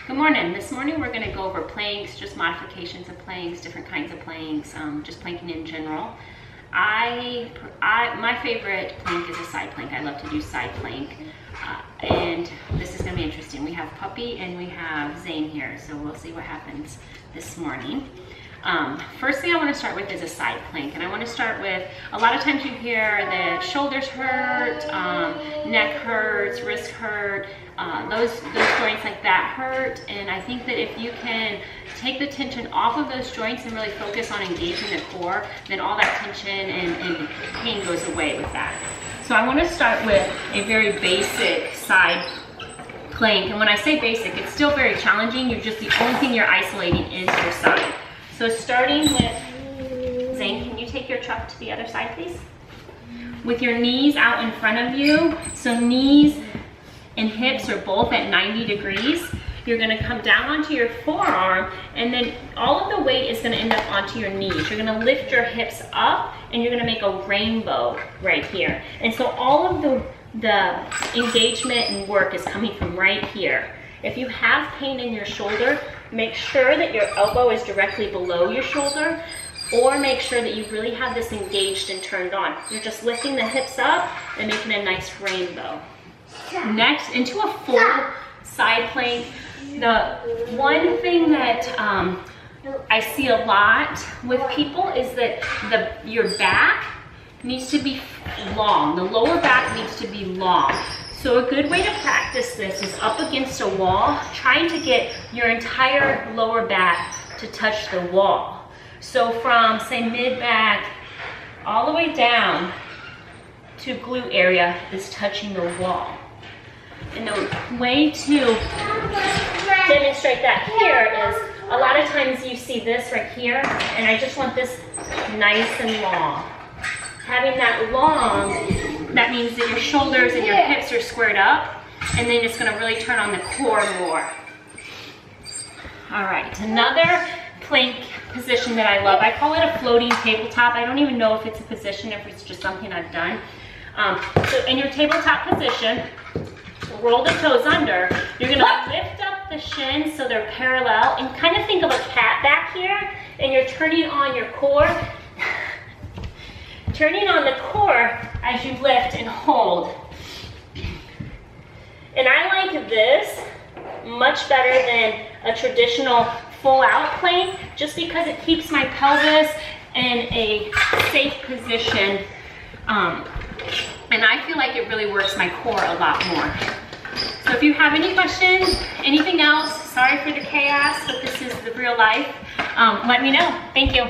Good morning. This morning we're going to go over planks, just modifications of planks, different kinds of planks, just planking in general. My favorite plank is a side plank. I love to do side plank. And this is going to be interesting. We have Puppy and we have Zane here, so we'll see what happens this morning. First thing I want to start with is a side plank, and I want to start with, a lot of times you hear that shoulders hurt, neck hurts, wrist hurt, those joints like that hurt, and I think that if you can take the tension off of those joints and really focus on engaging the core, then all that tension and pain goes away with that. So I want to start with a very basic side plank, and when I say basic, it's still very challenging. The only thing you're isolating is your side. So starting with, Zane, can you take your truck to the other side, please? With your knees out in front of you, so knees and hips are both at 90 degrees. You're gonna come down onto your forearm, and then all of the weight is gonna end up onto your knees. You're gonna lift your hips up, and you're gonna make a rainbow right here. And so all of the engagement and work is coming from right here. If you have pain in your shoulder, make sure that your elbow is directly below your shoulder, or make sure that you really have this engaged and turned on. You're just lifting the hips up and making a nice rainbow. Next, into a full side plank. The one thing that I see a lot with people is that your back needs to be long. The lower back needs to be long. So a good way to practice this is up against a wall, trying to get your entire lower back to touch the wall. So from, say, mid-back all the way down to glute area is touching the wall. And the way to demonstrate that here is, a lot of times you see this right here, and I just want this nice and long. Having that long, that means that your shoulders and your hips are squared up, and then it's gonna really turn on the core more. All right, another plank position that I love, I call it a floating tabletop. I don't even know if it's a position, if it's just something I've done. So in your tabletop position, roll the toes under. You're gonna lift up the shins so they're parallel, and kind of think of a cat back here, and you're turning on your core. Turning on the core as you lift and hold. And I like this much better than a traditional full out plank, just because it keeps my pelvis in a safe position. And I feel like it really works my core a lot more. So if you have any questions, anything else, sorry for the chaos, but this is the real life, let me know. Thank you.